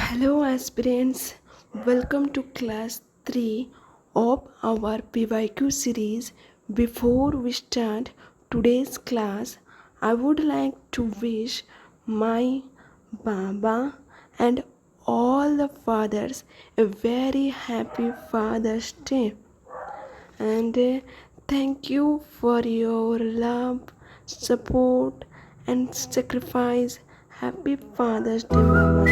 Hello aspirants, welcome to class 3 of our PYQ series. Before we start today's class, I would like to wish my Baba and all the fathers a very happy Father's Day. And thank you for your love, support, and sacrifice. Happy Father's Day, Baba.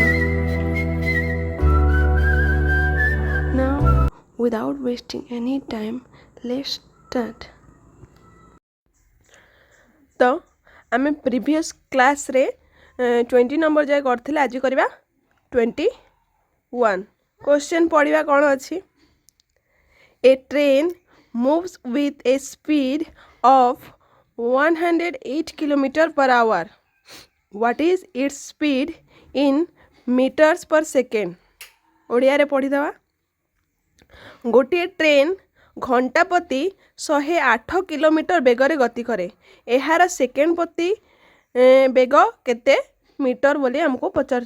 Now, without wasting any time, let's start. तो आम previous class रे 20 number जाए करथिले आज करबा 21 question पढ़िबा कोन अछि ए train moves with a speed of 108 km per hour. What is its speed in meters per second? Odia रे पढ़ी दवा गोटे ट्रेन घंटा प्रति 108 किलोमीटर बेगर गति करे एहार सेकेंड प्रति बेग केते मीटर बोली हमको पचार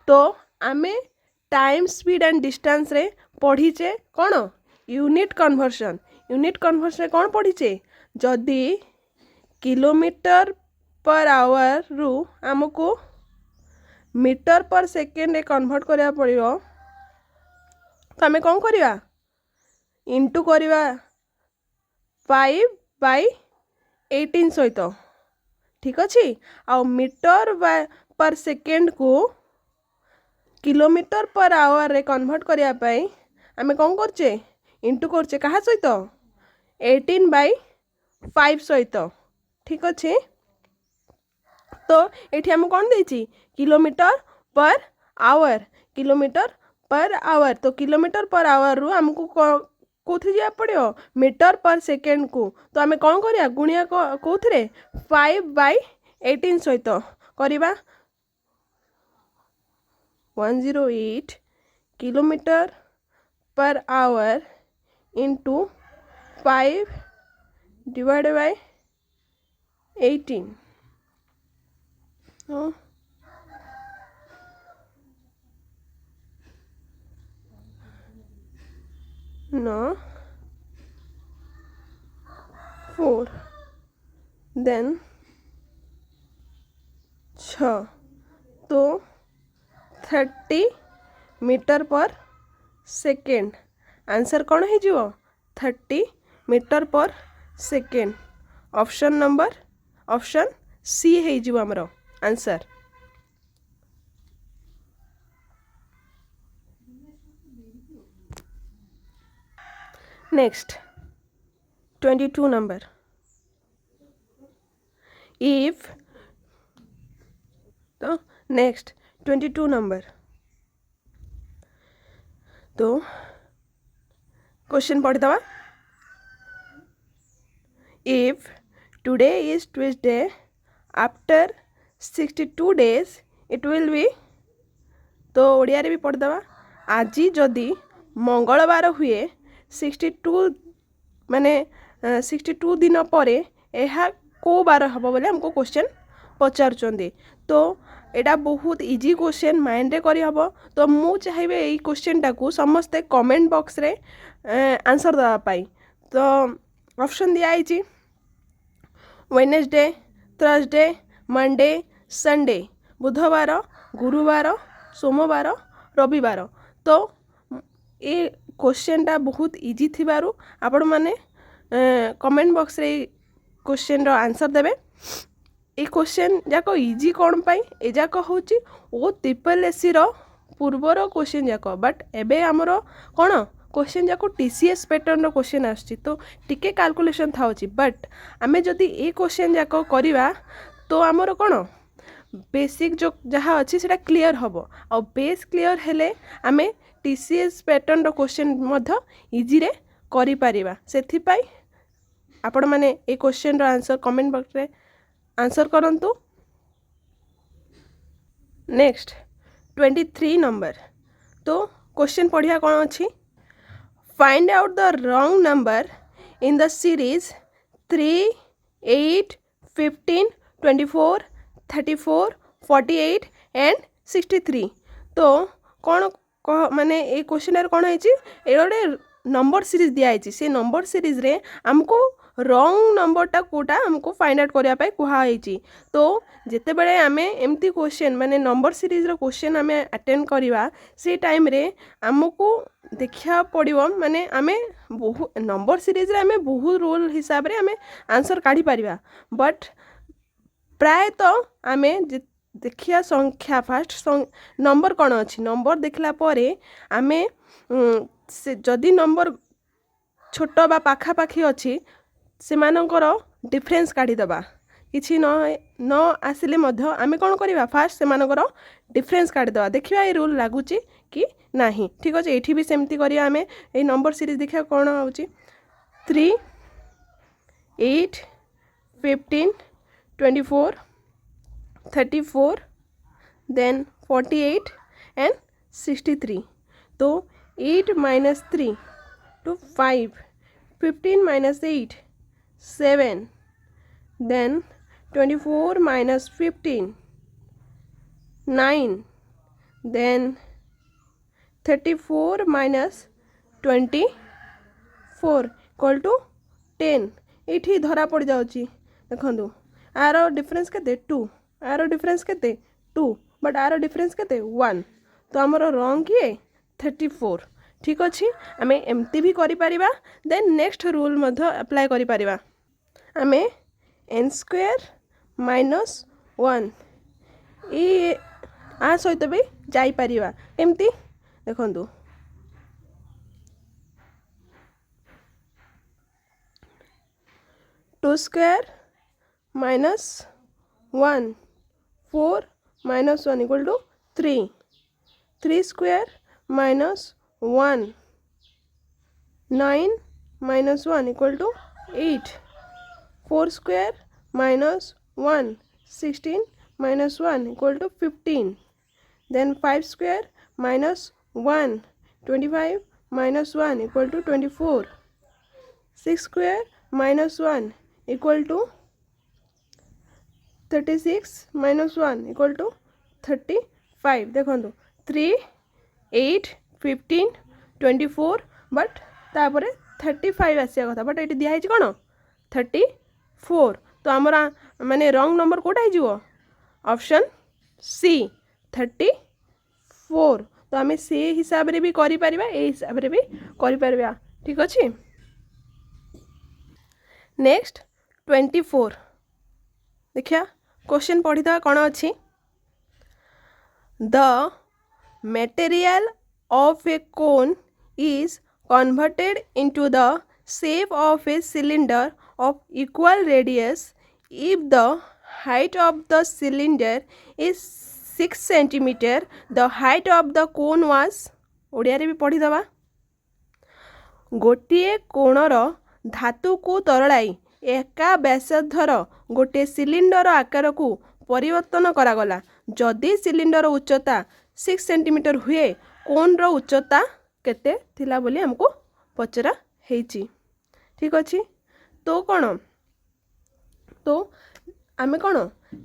तो आमे टाइम स्पीड एंड डिस्टेंस रे पढ़ीचे कौन यूनिट कन्वर्सन कौन पढ़ीचे जदि किलोमीटर पर आवर रु हमको मीटर पर सेकेंड रे कन्वर्ट करिया पड़ियो तो आमे कौन करिया इंटू करिवा 5/18 सहित ठीक अच्छे आ मीटर पर सेकेंड को किलोमीटर पर आवर रे कन्वर्ट करिया पाई आमे कौन करचे इंटू करचे कहा सहित 18/5 सहित ठीक अच्छे तो एठी हम कौन देची किलोमीटर पर आवर तो किलोमीटर पर आवर रु हमको कौथि जा पड़ो मीटर पर सेकेंड को तो आमे कौन करिया गुणिया कौथिरे 5/18 सहित करिबा 108 kilometre per hour into 5/18 No 4 then 6 तो 30 मीटर पर सेकेंड आंसर कौन है जो 30 मीटर पर सेकेंड ऑप्शन सी है जो हमरो आंसर नेक्स्ट 22 नंबर इफ तो नेक्स्ट 22 नंबर तो क्वेश्चन पढ़ दवा if today is Tuesday after 62 days it will be तो ओडिया रे भी पढ़ दवा आज जदि मंगलवार हुए 62 माने 62 दिन परे एहा को बार हम बोले हमको क्वेश्चन पचार तो एटा बहुत इजी क्वेश्चन माइंड रे करी हबो तो मु चाहिए यही क्वेश्चन टाकू समस्ते कमेंट बॉक्स रे आंसर दवा पाई तो ऑप्शन दिया आइची वेडनेसडे थर्सडे मंडे संडे बुधवार गुरुवार सोमवार रविवार तो ये क्वेश्चन टा बहुत इजी थिबारु आपण माने कमेंट बॉक्स रे क्वेश्चन रो आंसर देबे ए क्वेश्चन जाक इजी कौन पाई ए जाक होची ओ ट्रिपल एससी रो पूर्वर क्वेश्चन जाक बट एबे हमरो कौन क्वेश्चन जाक टीसीएस पैटर्न रो क्वेश्चन आछी तो टिके कैलकुलेशन थाउची बट आमे जदी ए क्वेश्चन जाक करिवा तो हमरो कौन बेसिक जो जहाँ अच्छी सेटा क्लियर हबो आ बेस क्लियर हेले आमे टीसीएस पैटर्न रो क्वेश्चन मध्य इजी रे करि परिबा सेथि पाई आपण माने ए क्वेश्चन रो आंसर कमेंट बॉक्स रे आंसर करंतु नेक्स्ट 23 नंबर तो क्वेश्चन पढ़िया कौन अच्छी find out the wrong number in the series 3, 8, 15, 24, 34, 48 and 63 तो कौन माने ये क्वेश्चन कौन है ये गोटे नंबर सीरीज दिखाई से नंबर सीरीज रे आमको रॉन्ग नंबरटा कोटा आमको फाइंड आउट करने कहुई तो जिते बड़े आमे एमती क्वेश्चन माने नंबर सीरीज रो क्वेश्चन आमे अटेंड करवा से टाइम रे आमको देखा पड़ो माने आमे बहु नंबर सीरीज रे आमे बहुत रूल हिसाब रे आमे आंसर काढ़ी पारिबा बट प्रायतः आमे देखिया संख्या फास्ट नंबर कौन अच्छी नंबर देखला परे आमे से जदि नंबर छोट बा पाखापाखि अच्छी से मानकर डिफरेंस काढ़ीदबा किसी न आसिले मध्य आमे कौन करवा फास्ट से मानकर डिफरेंस काढ़ीदबा देखिया ये रूल लगुच कि नहीं ठीक अच्छे ये भी सेमती करिया आमे ये नंबर सीरीज देखिया कौन होची 3 8 15 24 34 then 48 and 63 तो 8 minus 3 to 5 15 minus 8 7 then 24 minus 15 9 then 34 minus 24 equal to 10 ये धरा पड़ जाऊँगी देखो आर डिफरेंस के 2 आर डिफरेंस के 2 बट आर डिफरेंस के 1 तो आमर रॉन्ग किए 34 ठीक अच्छे आम एमती भी करिपरिबा देन नेक्स्ट रूल मध्य अप्लाई करिपरिबा आमे n स्क्वायर माइनस 1 ये आ सहित भी जाई परिबा एमती देखंतु 2 square minus 1 4 minus 1 equal to 3 3 square minus 1 9 minus 1 equal to 8 4 square minus 1 16 minus 1 equal to 15 then 5 square minus 1 25 minus 1 equal to 24 6 square minus 1 equal to 36 minus 1 equal to 35 देखो 3 8 15 24 but तापर 35 आसिया कथा but ये दिखाई कौन 34 तो आमर माने रॉन्ग नंबर कोटा हो ऑप्शन सी 34 तो आम से हिसाब रे भी करि परिबा ए हिसाब रे भी करि परिबा ठीक अच्छे नेक्स्ट 24 देखिया क्वेश्चन पढ़ी था कौन अच्छी the material of a cone is converted into the shape of a cylinder of equal radius if the height of the cylinder is 6 centimeter the height of the cone was Odia रे भी पढ़ी दबा गोटे कोणर धातु को तरलाई एका व्यासार्धर गोटे सिलिंडर आकार को परिवर्तन करागला जदि सिलिंडर उच्चता 6 सेंटीमीटर हुए कोन रो उच्चता केते थिला बोली हमको पचरा हेची ठीक अच्छे तो कौन तो आमे कौन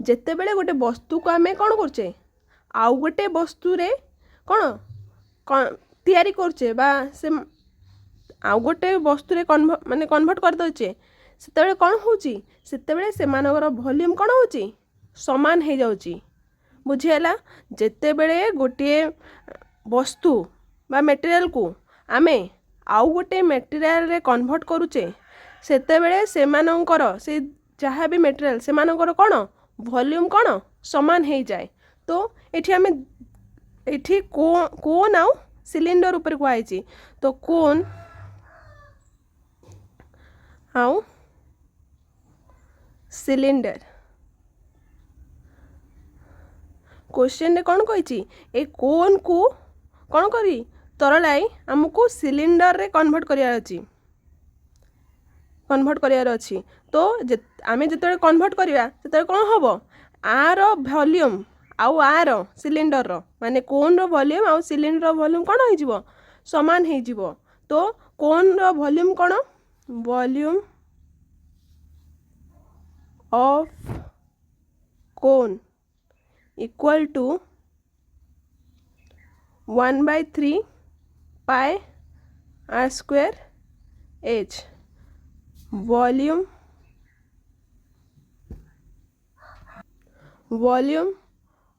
जेते बेले गोटे वस्तु को आमे कौन करचे आउ गोटे वस्तु रे कौन तैयारी करचे बा से आउ गोटे वस्तु रे माने कन्वर्ट कर दउचे सेतेबेले कौन होची सेतेबेले सेमानकर वॉल्यूम कौन होची समान हो जाउची बुझीला जेतेबेले गोटे वस्तु बा मटेरियल को आमे आउ गोटे मटेरियल रे कन्वर्ट करूचे सेतेबेले सेमानकर से जहाँ भी मटेरियल सेमानकर कौन वॉल्यूम कौन समान हो जाए तो एठी आमे एठी कोन आउ सिलिंडर ऊपर कुआई तो कोन आउ सिलिंडर क्वेश्चन रे कौन कही ए कोन को कौन करी तरलाई आमको सिलिंडर रे कन्वर्ट करियार अच्छी तो आम जिते कन्वर्ट करवा से कौन हम आर वॉल्यूम आउ आर सिलिंडर माने कोन रो वॉल्यूम आउ सिलिंडर वॉल्यूम कौन हो समान हो तो कोन रो वॉल्यूम कौन volume of cone equal to 1/3 pi r square h volume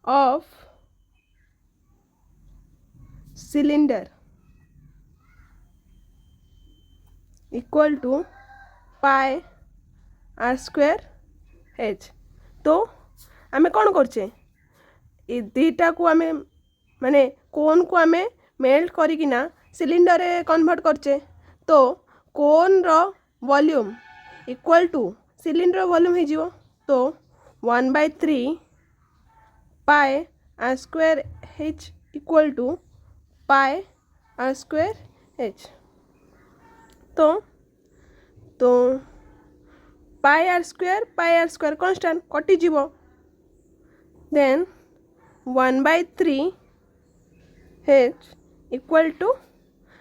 of cylinder equal to pi r square h. तो आमे कौन करछे ए दुईटा को आमे माने कोन को आमे मेल्ट करिकिना सिलिंडर रे कन्वर्ट करछे। तो कोन रो volume equal to cylinder volume हो जिवो। तो 1/3 pi r square h equal to pi r square h. तो पाई आर स्क्वायर कॉन्स्टेंट कटि जीवो। देन 1/3 एच इक्वल टू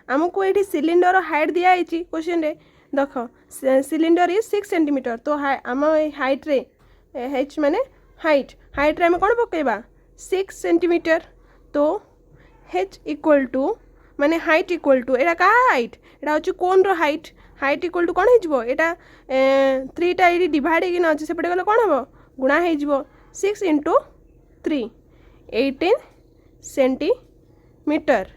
आमको ये सिलिंडर हाइट दिया क्वेश्चन रे देख सिलिंडर इज 6 सेंटीमीटर। तो आम हाइट रे एच माने हाइट रे आम कौन पकेबा 6 सेंटीमीटर। तो एच इक्वल टू माने हाइट इक्वल टू एटा का हाइट एटा होची कोन रो हाइट इक्वल टू कौन हो एटा 3 टा ये डिवाइड होना अच्छे सेपटे गले कौन हम गुणा हो 6 × 3 18 सेंटीमीटर।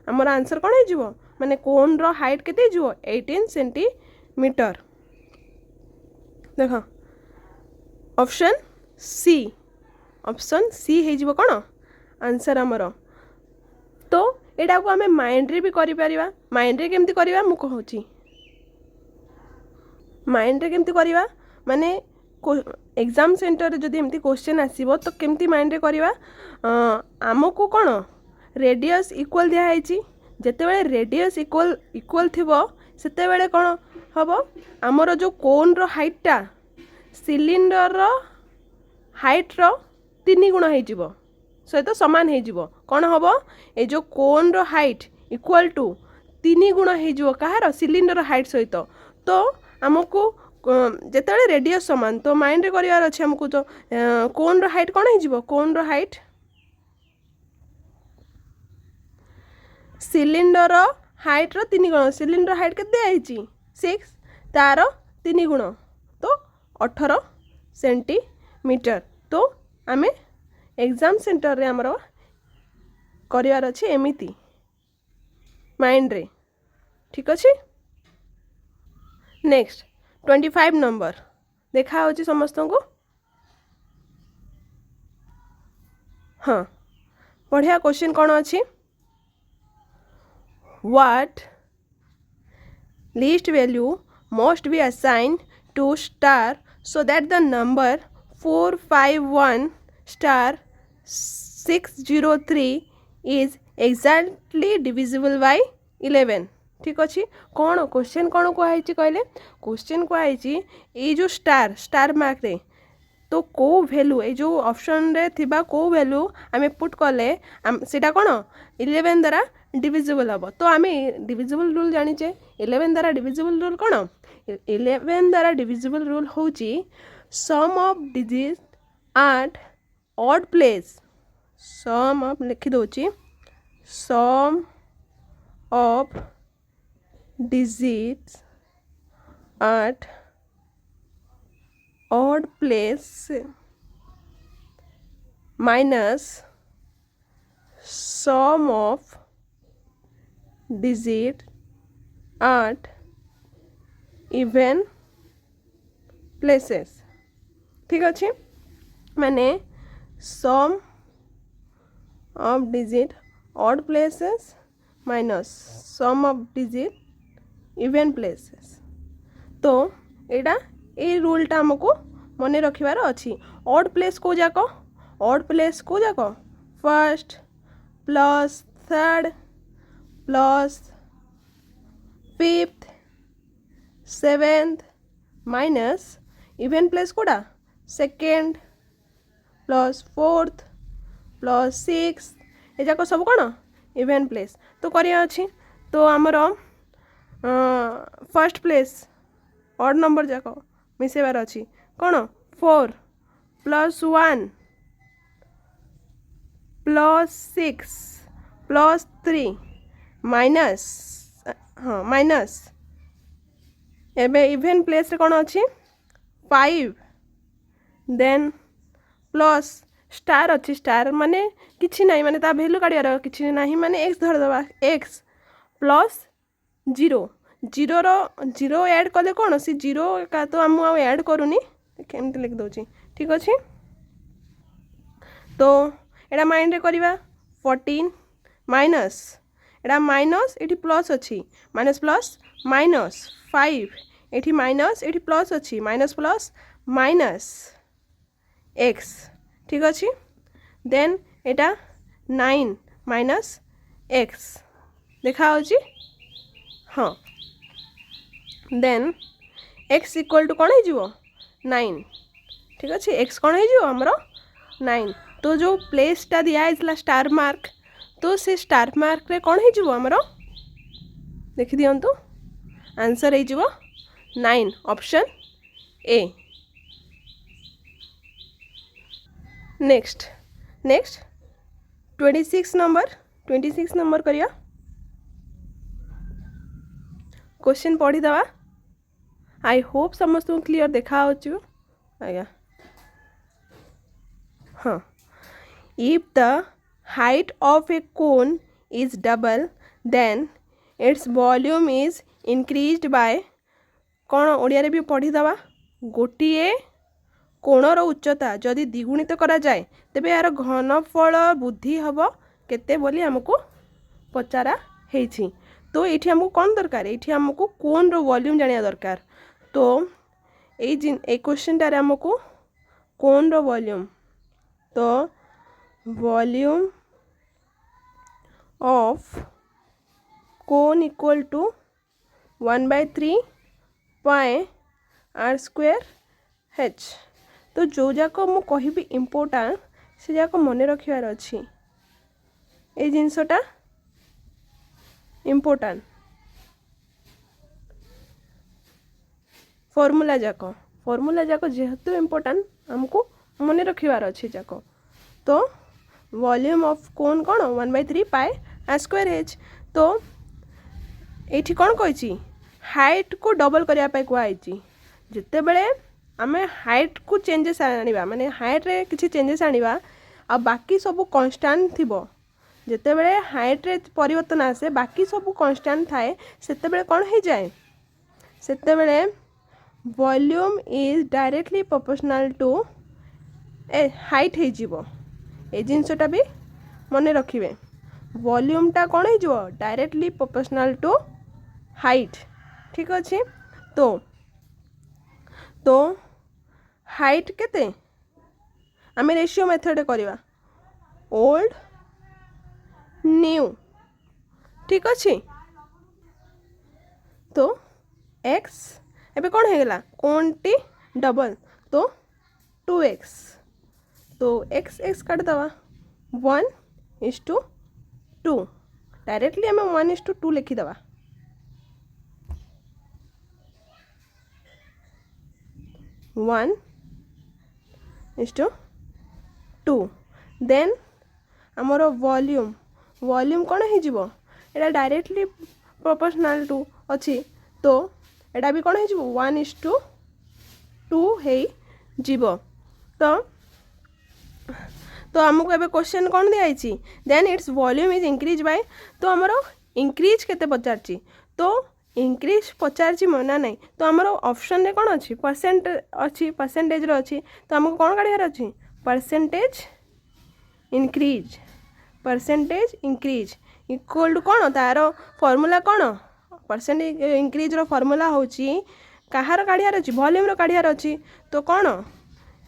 आमर आंसर कौन हो माने कोन रो हाइट केते हो 18 सेंटीमीटर। देख ऑप्शन सी हो कौन आंसर आमर। तो एटा को आमे माइंड रे भी करि परिबा। माइंड रे केमती करिबा मु कहूची माइंड रे केमती करिबा माने एग्जाम सेंटर रे जदि एमती क्वेश्चन आसीबो तो केमती माइंड रे करिबा आमको कौन रेडियस इक्वल दिया है जेते बेले रेडियस इक्वल थिबो सेते बेले कौन हबो आमर जो कोन रो हाइटटा सिलिंडर रो हाइट रो 3 गुण हो जिवो सहित समान हो जिवो। कौन हबो ए जो कोन रो हाइट इक्वल टू 3 गुण हो जिवो कहार सिलिंडर हाइट सहित। तो आमको जेते रेडियस समान तो माइंड रे करिवार अछि हमको। तो कोन रो हाइट कौन हो जिवो कोन रो हाइट सिलिंडर हाइट रो 3 गुण सिलिंडर हाइट केते आइछि 6 तार 3 गुण तो 18 सेंटीमीटर। तो आमे एग्जाम सेंटर रे हमरो करिवार अछि एमिति माइंड रे ठीक अछि। नेक्स्ट 25 नंबर देखा होछि समस्त को। हाँ बढ़िया क्वेश्चन कौन अछि what least value must be assigned to star so that the number 451 star 603 is exactly divisible by 11। ठीक अच्छे कौन क्वेश्चन कौन कहुई कहले क्वेश्चन कहुई ये जो स्टार मार्क रे तो को वैल्यू ये जो ऑप्शन रे थिबा को वैल्यू आमे पुट कले सेटा कौन 11 द्वारा डिविजिबल हम। तो आमे डिविजिबल रूल जानिचे 11 द्वारा डिविजिबल रूल कौन 11 द्वारा डिविजिबल रूल होची sum of digit at odd place sum of लिखि दोची sum of digits at odd place minus sum of digit at even places. ठीक अच्छे माने sum of digit odd places minus sum of digit even places. तो एटा ए रूलटा हमको मन रखिबार अच्छी। ऑड प्लेस को जाक first plus third plus fifth seventh minus even place कोड़ा second plus fourth plus six ये जाक सब कौन इवन प्लेस। तो करिया अच्छी तो आमर फर्स्ट प्लेस ऑड नंबर जाक मिसेबार अच्छी कौन 4 + 1 + 6 +3 माइनस हाँ माइनस एबे इवेन प्लेस रे कौन अच्छी 5 देन प्लस स्टार अच्छी स्टार माने किछि नहीं माने ता वैल्यू काढियार किछि नहीं माने x धर दबा x plus 0 zero zero add कले कौन सी जीरो का तो आम ऐड करूनी केमती लिख दूची ठीक अच्छे तो एटा माइंड रे करवा 14 माइनस एटा माइनस एटी प्लस अच्छी minus plus minus 5 eighty minus eighty plus अच्छी माइनस प्लस माइनस x ठीक अच्छे देन एटा 9 माइनस x देखा होची हाँ देन x इक्वल टू कौन हो 9 ठीक अच्छे x कौन हो आमर 9 तो जो प्लेसटा दिखाई स्टार मार्क तो से स्टार मार्क रे कौन हो आमर देखी दिंतु आंसर हो 9 ऑप्शन ए नेक्स्ट 26 नंबर करिया क्वेश्चन पढ़ी दवा आई होप समस्त क्लियर देखा आज्ञा हाँ if the height of a cone is double then its volume is increased by कौन ओडिया रे भी पढ़ी दवा गोटे कोणर उच्चता जदि द्विगुणित करा जाए तेबे यार घनफल बुद्धि हम केते बोली हमको पचारा हेछि तो ये आमको कौन दरकार ये आमको कोन रो वॉल्यूम जानिया दरकार तो ये क्वेश्चन टारे आमको कोन रो वॉल्यूम तो volume of cone equal to 1/3 pi are square h तो जो जाक मु कहिबी इम्पोर्टाट से जाक मन रखियार अच्छी ए जिनसटा इम्पोर्टाट फॉर्मूला जाक जेहेतु इम्पोर्टाट हमको मन रखिबार अच्छी जाक तो वॉल्यूम ऑफ कोन कौन 1/3 पाए आर स्क्वायर h तो ये कौन कही हाइट को डबल करने कहुई जिते बड़े आमे हाइट को चेंजेस आनिबा माने हाइट रे किछि चेंजेस आनिबा आ बाकी सब कांस्टेंट थिबो जिते बड़े हाइट रे परिवर्तन आसे बाकी सब कांस्टेंट थाए सेते बड़े कौन हो जाए सेते बड़े volume is directly proportional to ए हाइट हो जीवो ए जिनसटा भी मन रखिबे वॉल्यूमटा कौन हो डायरेक्टली प्रोपोर्शनल टू हाइट ठीक अच्छे तो हाइट केते आमे रेशियो मेथड करवा ओल्ड न्यू ठीक अच्छे तो x एबे कौन हो गला कोन टी डबल तो 2x तो x काट दवा 1:2 डायरेक्टली आमे 1:2 लिखी दवा 1:2 देन आमर वॉल्यूम कौन हो डायरेक्टली प्रोपोर्शनल टू अच्छी तो एटा भी कौन हो 1:2 है जीवो तो आमको एबे क्वेश्चन कौन दिखाई then its volume is increase by तो आमर इंक्रीज केते पचारची तो इंक्रीज पचारची मना नहीं तो आमर ऑप्शन रे कौन अच्छी परसेंट अच्छी परसेंटेज रो अच्छी तो आमको कौन काढ़ियार अच्छी परसेंटेज इंक्रीज इक्वल टू कौन तार फॉर्मूला कौन परसेंटेज इंक्रीज रो फॉर्मूला होची कहार काढ़ियार अच्छी वॉल्यूम रो काढ़ियार अच्छी तो कौन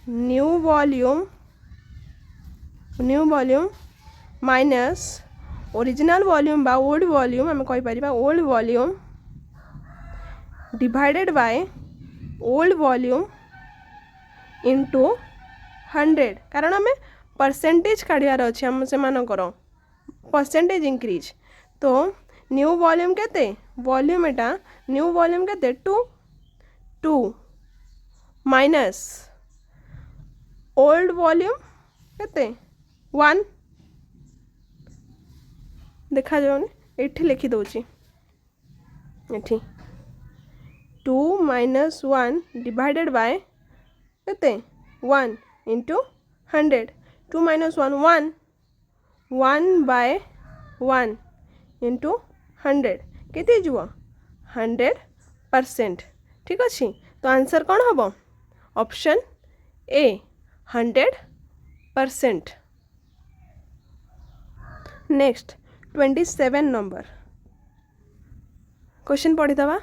new volume minus original volume बा ओल्ड वॉल्यूम आम कहि परिबा old volume divided by old volume into 100 कारण आम परसेंटेज काढ़ियार अच्छे आम से परसेंटेज इंक्रीज तो न्यू वॉल्यूम केते वॉल्यूम एटा न्यू वॉल्यूम केते 2 माइनस ओल्ड वॉल्यूम केते 1 देखा जाऊनी एठी लिखि दउची एठी 2 - 1 डिवाइडेड बाय केते 1 इंटू 100 2 - 1 1 1 बाय 1 इंटू 100 केते जुओ 100%। ठीक अच्छे तो आंसर कौन हम option A 100%। Next 27 number question पढ़ीदवा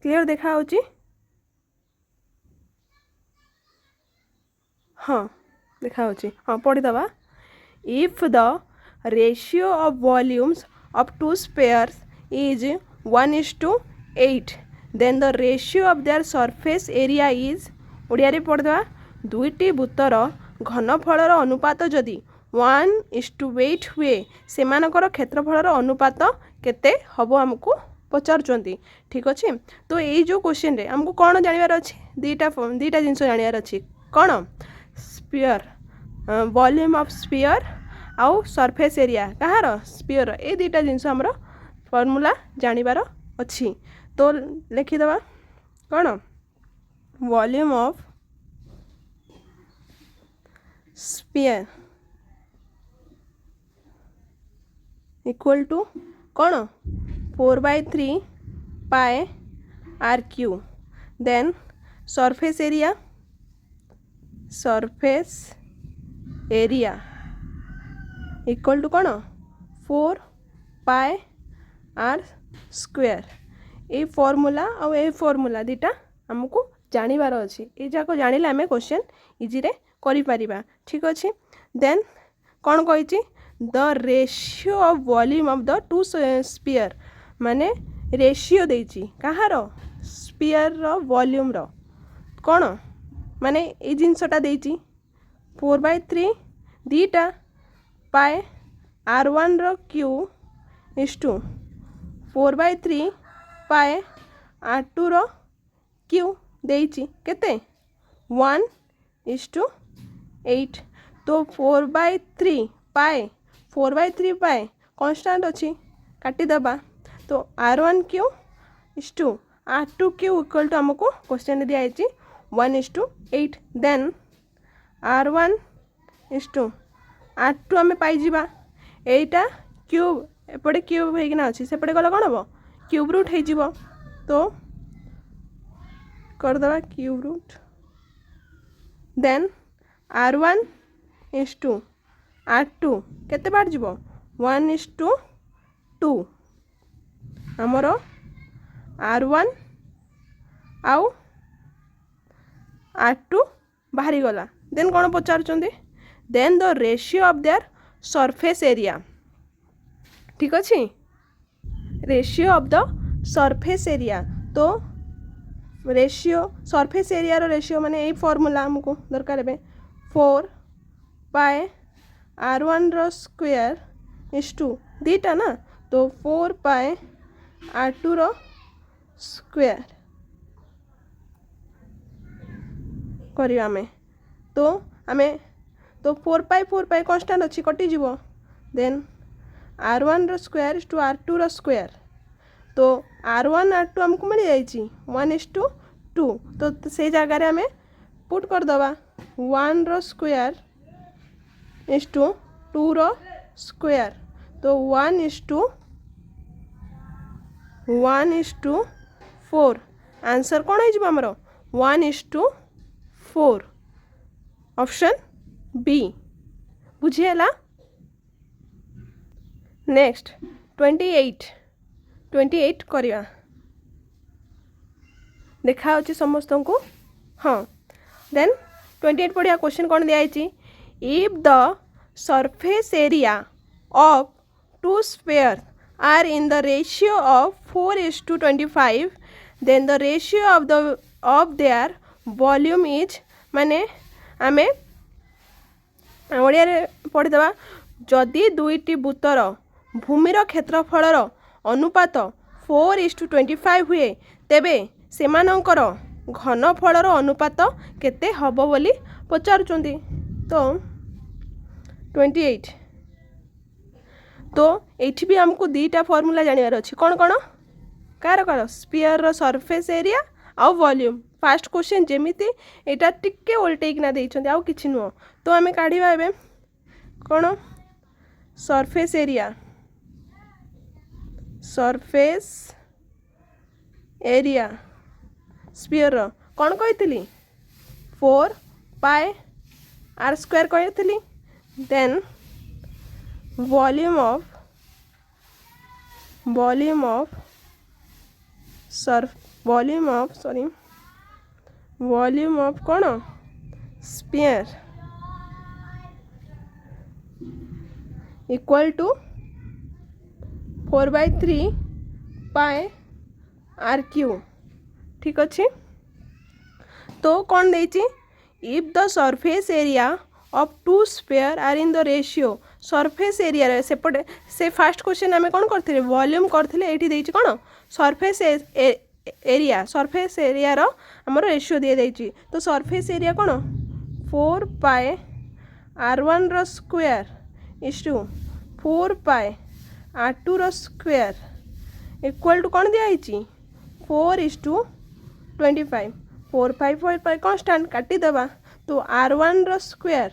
क्लियर देखा होची हाँ देखा होची हाँ पढ़ीदवा if the ratio of volumes of two spheres is 1:8 then the ratio of their surface area is Odia रे पढ़दवा दुईटी भूतर घनफलर अनुपात जदि 1:8 हुए सेमानकर क्षेत्रफलर अनुपात केते हबो हमको पचारुचंती। ठीक अच्छे तो यही जो क्वेश्चन रे हमको कौन जानिबार अच्छी दीटा जिनस जानिबार अच्छी कौन स्फीयर वॉल्यूम ऑफ स्फीयर आउ सरफेस एरिया कहार स्फीयर ए दुईटा जिनस आमर फॉर्मूला जानिबार अच्छी तो लिखिदवा कौन volume of sphere equal to कौन 4/3 pi r³ then surface area equal to कौन 4 पाए r²। ये फॉर्मूला और ये फॉर्मूला दीटा हमको जानिबार अच्छी ये जाक जानिले आम क्वेश्चन इजी रे करि परिबा। ठीक अच्छे देन कौन कही the ratio of volume of the two sphere माने रेशियो देछि कहार स्फीयर रो वॉल्यूम रो कौन माने ये जिनसटा देछि 4/3 दीटा पाए r1 row cube is to 4/3 पाए r2 रो क्यू देछि केते 1:8 तो 4/3 पाए 4/3 पाए कांस्टेंट अच्छी काटिदबा तो r1 cube is to r2 cube equal to हमको क्वेश्चन दिया 1:8 then r1 is to r2 आम पाइबा एटा क्यूब एपटे क्यूब होना अच्छी सेपटे गला कौन हम क्यूब रूट हो तो करदे cube root then r1 is to r2 केते बार जीव 1:2 आमर r1 आउ r2 बाहरी गला देन कौन पचारुचंदी then the ratio of their surface area. ठीक अच्छे ratio of the surface area तो रेशियो सरफेस एरिया रो रेशियो माने यही फॉर्मूला हमको दरकार है 4 पाए r1 रो स्क्वायर इज टू दीटा ना तो 4 पाए r2 रो स्क्वायर करिया में तो आमे तो 4 पाए कांस्टेंट अच्छी कटि जीव देन r1 रो स्क्वायर इज टू r2 रो स्क्वायर तो r1 r2 हमको मिल जाइए 1:2 तो से जगह आम पुट करदवा 1 रो स्क्वायर इज टू 2 रो स्क्वायर तो 1:4 आंसर कौन है आमर 1:4 ऑप्शन बी बुझीगला। नेक्स्ट 28 करिया देखा अच्छी समस्त को हाँ देन 28 पढ़िया क्वेश्चन कौन दिया if the surface area of two sphere are in the ratio of 4:25 then the ratio of their volume is माने आमे ओडिया रे पढ़ीदवा जदि दुईटी भूतर भूमिर क्षेत्रफलर अनुपात 4:25 हुए तेबे सेमानंकर घनफलर अनुपात केते हबो बोली पचारुचंदी। तो 28 तो ये भी आमको दुईटा फॉर्मूला जानिबार अछि कौन कौन कार कार स्फीयर रो सरफेस एरिया आउ वॉल्यूम फास्ट क्वेश्चन जेमिति एटा टिके उल्टेकिना देइछन्ते आउ किछि नुह तो आमे काढिबा एबे कौन सरफेस एरिया स्फीयर रो कौन कहितली 4 पाई आर स्क्वायर कहितली देन वॉल्यूम ऑफ कौन sphere equal to 4/3 pi r cube ठीक अच्छे। तो कौन देइछि if the surface area of two sphere are in the ratio surface area रे सेपटे से फास्ट क्वेश्चन आमे कौन करथिले वॉल्यूम करथिले एठी देइछि कौन सरफेस एरिया रो हमर रेशियो दिए देइछि तो सरफेस एरिया कौन 4 पाई r1 रो square is to 4 pi r2 रो स्क्वायर इक्वल टू कौन दिया आइछि 4:25 4 5 4 कांस्टेंट काटी देबा तो r1 रो स्क्वायर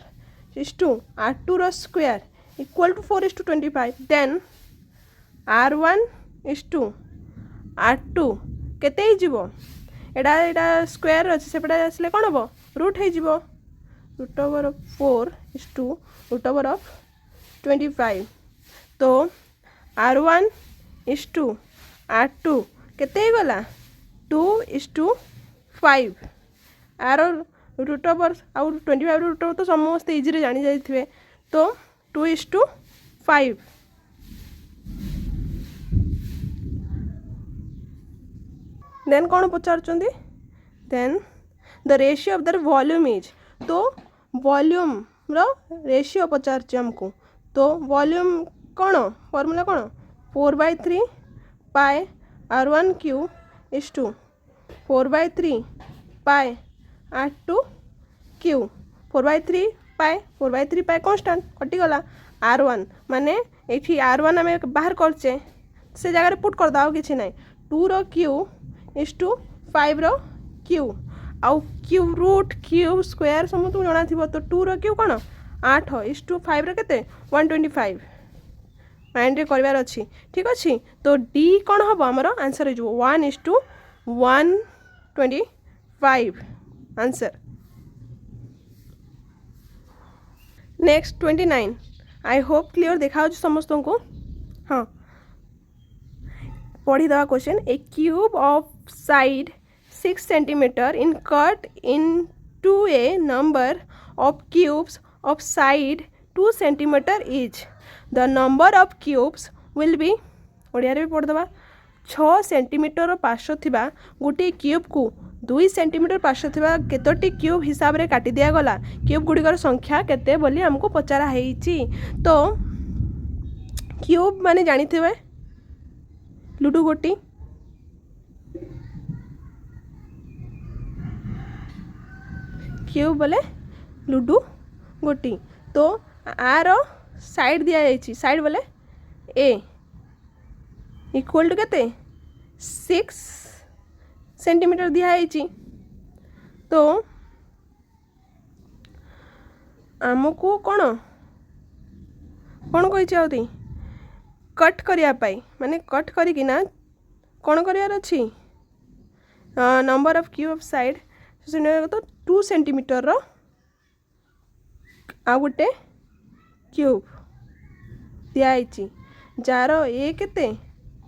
इज टू r2 रो square equal to 4:25 then r1 is to r2 केते ही जीवो एडा स्क्वायर अछि सेपटा आसले कोन हबो रूट हे जीवो √4 तो r1 इज टू r2 केते ही गला 2:5 आर √ओवर आउ 25 √ओवर तो समस्त इजी जानी जाइथिबे तो 2:5 देन कौन पचारुचंदी then the ratio of the volume is तो वॉल्यूम रो रेशियो पचारछि हमको तो वॉल्यूम कौन फॉर्मूला कौन 4/3 pi r1 cube is to 4/3 pi r2 cube 4/3 pi constant कटिगला r1 माने एठी r1 आमे बाहर करचे से जगह पुट कर दाओ किछि नै 2 रो क्यू इज टू 5 रो क्यू आउ क्यू रूट क्यू स्क्वायर समस्त जणा थिबो तो 2 रो क्यू कोन 8 इज टू 5 रो केते 125 माइंड रे करबार अछि ठीक अछि तो डी कोन हबो हमरो आंसर हो 1:125 answer. Next 29 I hope clear देखा समस्त को हाँ पढ़ी दवा question A cube of side 6 centimetre in cut into A number of cubes of side 2 centimetre is the number of cubes will be Odia रे पढ़ दवा 6 सेंटीमीटर पार्श्व थिबा गोटे क्यूब को 2 सेंटीमीटर पार्श्व थिबा केतोटी क्यूब हिसाब रे काटी दिया गला क्यूब गुड़िकर संख्या केते बोली हमको पचारा हेइची तो क्यूब माने जानी थिबे लुडू गोटी क्यूब बोले लुडू गोटी तो आर साइड दिया जाइछि साइड बोले ए इक्वल टू केते 6 सेंटीमीटर दिया जाइछि तो आमको कौन कौन कहिछि आउती कट करिया पाई माने कट करी ना कौन करियार अछि number of cube of side तो 2 सेंटीमीटर रो आ गोटे क्यूब दिया आइछि जार ए केते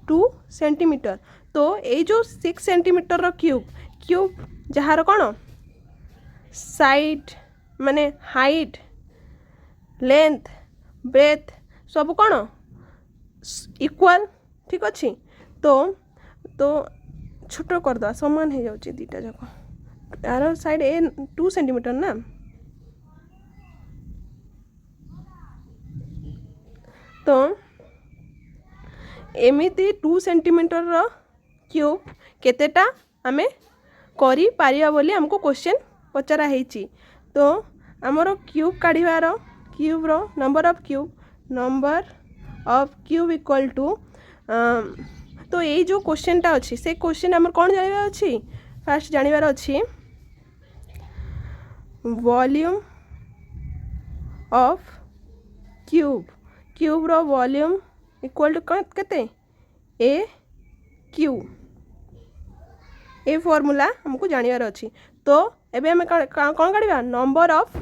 2 सेंटीमीटर तो ये जो 6 सेंटीमीटर रो क्यूब जार कौन साइड माने हाइट लेंथ ब्रेथ सब कौन इक्वल ठीक अच्छे तो छोट करदे समान हो जाऊँ दीटा जाक यार साइड ए 2 सेंटीमीटर ना तो एमिति 2 सेंटीमीटर रो क्यूब केतेटा आमे करी पारिया बोली हमको क्वेश्चन पचरा हेची तो आमर क्यूब काढ़ीबार क्यूब रो number of cube equal to तो ये जो क्वेश्चनटा अच्छी से क्वेश्चन आम कौन जानवर अच्छी फास्ट जानवर अच्छी वॉल्यूम ऑफ क्यूब रो वॉल्यूम इक्वल टू केते ए क्यू ए फॉर्मूला हमको जानवर अच्छी तो एबे हमें कौन काढ़ा नंबर ऑफ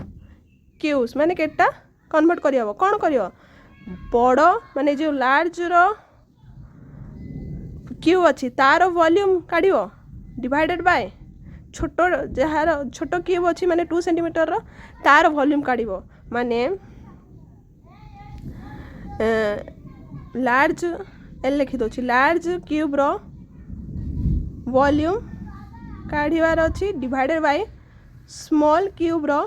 क्यूब्स माने केटा कन्वर्ट करियो कौन करियो बड़ माने जो लार्ज रो क्यूब अच्छी तार वॉल्यूम काढ़ियो डिवाइडेड बाय छोट जार छोट क्यूब अच्छी माने 2 सेंटीमीटर रो तार वॉल्यूम काढ़ियो माने लार्ज एल लिखि दउछि लार्ज क्यूब रो वॉल्यूम काढ़िवार अच्छी डिवाइडेड बाय स्मॉल क्यूब रो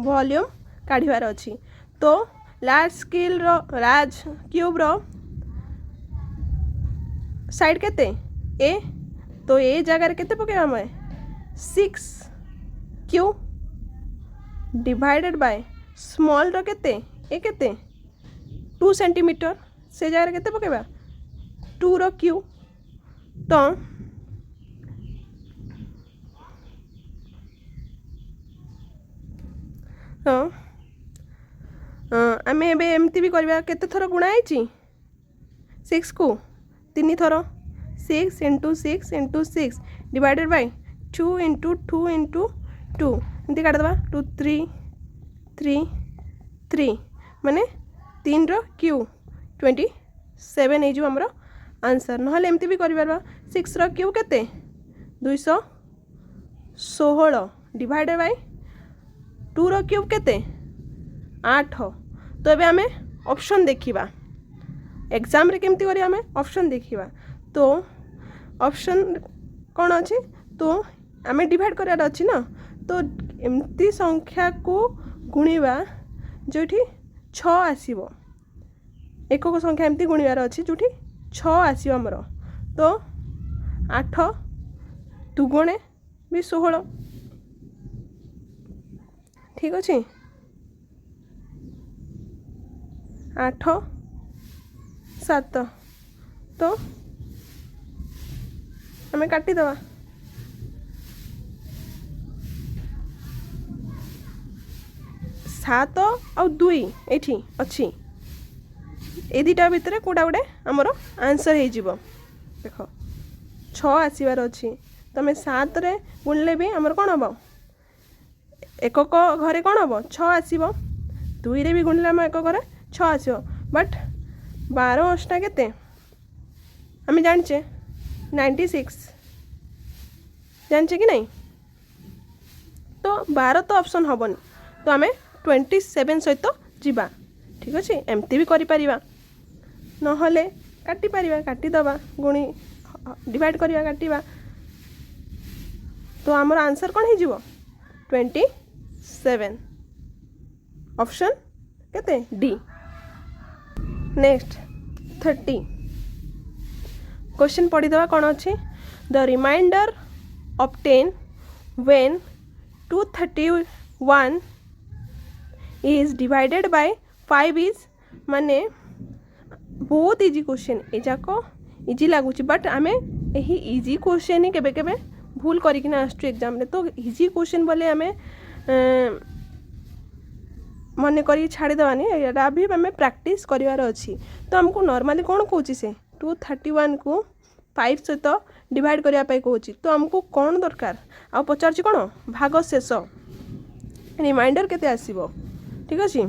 वॉल्यूम काढ़िवार अच्छी तो लार्ज क्यूब रो साइड केते ए तो ए जगह केते पकेबा हमें 6 क्यू डिवाइडेड बाय स्मॉल रो केते ए केते 2 सेंटीमीटर से जगह केते पकेबा 2 रो क्यू तो आम एमती भी करवा केते थर गुणा है 6 को 3 थर 6 into 6 into 6 divided by 2 into 2 into 2 एमती काटिदेवा 2 3 3 3 माने 3 रो क्यू 27 हो आंसर ना एमती भी कर 6 रो क्यू केते 216 डिवाइडेड बाय 2 रो क्यूब केते 8 तो ये आम ऑप्शन देखा एग्जाम रे केमती करी आम ऑप्शन देखा तो ऑप्शन कौन अच्छी तो आम डिवाइड करार अच्छी ना तो एमती संख्या को गुणिबा जो 6 आसीबो एकक संख्या एमती गुणिबार अच्छी जो 6 आसीबो हमर तो 8 दुगुणे भी 16 ठीक अच्छे 8 7 तो आम काटिदवा 7 आ 2 ये अच्छी ए दुटा भितर कौटा गोटे आमर आंसर हो देख 6 आसबार अच्छी तुम 7 रे गुणले भी आमर कौन हम एकक घरे कौन हम 6 आसब 2 रे भी गुणले आम एकक घरे 6 आसब बट 12 अष्टा केते आम जाचे 96 जाचे कि नहीं तो 12 तो ऑप्शन हेनी तो आम 27 सहित जीवा ठीक अच्छे एमती भी करिपरिबा नहले काटी परिबा काटिदबा गुणी डिवाइड करिया काटिबा तो आमर आंसर कौन हो 27 ऑप्शन केते डी नेक्स्ट 30 क्वेश्चन पढ़ीदवा कौन अच्छी the remainder obtained when 231 is divided by 5 is माने बहुत इजी क्वेश्चन ए जाक इजी लगुच बट आम यही इजी क्वेश्चन ही केबे केबे भूल करना आसु एग्जाम रे तो इजी क्वेश्चन बोले आम मन कर छाड़देवानी यहाँ भी आम प्रैक्टिस करार अच्छी तो आमको नॉर्मली कौन कौन से 231 को 5 सहित डिवाइड करने कौन तो आमको कौन दरकार आ पचार कौन भाग शेष रिमाइंडर केते आसीबो ठीक अच्छे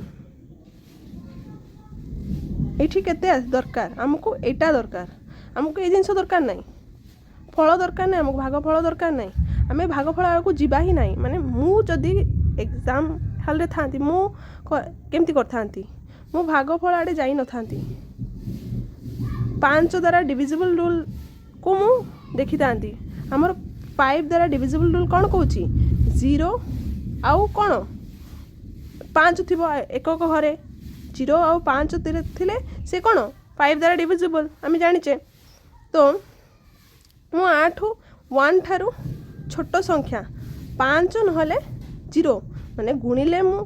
ये केते दरकार आमको एटा दरकार आमको ये जिनस दरकार नहीं फल दरकार नहीं आमको भाग फल दरकार नहीं आम भाग फल आड़क जीवा ही नहीं माने मु जदि एग्जाम हॉल रे थांती मु केमती करथांती मु भाग फल आड़े जाई न थांती 5 द्वारा डिविजिबल रूल को मु देखी थांती हमर 5 द्वारा डिविजिबल रूल कौन कहूँ 0 आउ कौन 5 थी एकक घरे 0 आउ 5 थिले से कौन 5 द्वारा डिविजिबल आम जाचे तो मु 8 1 ठारू छोट संख्या 5 नहले 0 माने गुणिले मु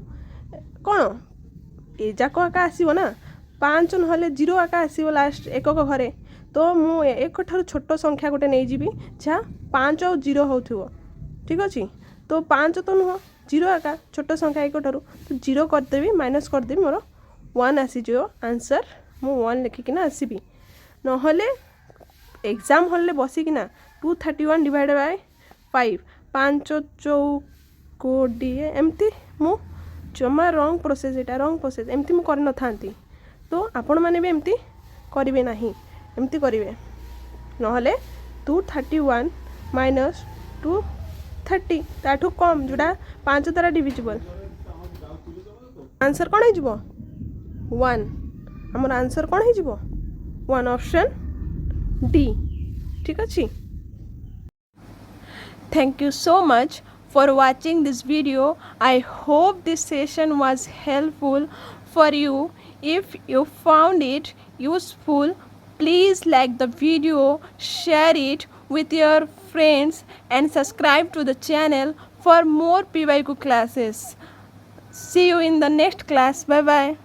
कौन ए जाक आका आसीबो ना 5 नहले 0 आका आसीबो लास्ट एकक घरे तो मु एक ठार छोट संख्या गोटे नहीं जीवी जहाँ 5 और 0 होथिबो ठीक अछि तो 5 तो नुह 0 आका छोट संख्या एक ठार तो 0 करदेवी माइनस करदेवी मोर 1 आसीजो आंसर मु 1 लिखिकिना आसीबी नहले एग्जाम हॉल बसिकिना 231 डिवाइड बाय 5 5 चौकोड़िए एमती मु जमा रंग प्रोसेस एटा रंग प्रोसेस एमती मु कर न थांती तो आपण माने भी एमती करिवे नाही एमती करिवे नहले 231 माइनस 230 ताठू कम जोड़ा 5 द्वारा डिविजिबल आंसर कौन हो 1 हमर आंसर कौन हो 1 ऑप्शन डी ठीक अछि Thank you so much for watching this video. I hope this session was helpful for you. If you found it useful, please like the video, share it with your friends and subscribe to the channel for more PYQ classes. See you in the next class. Bye bye.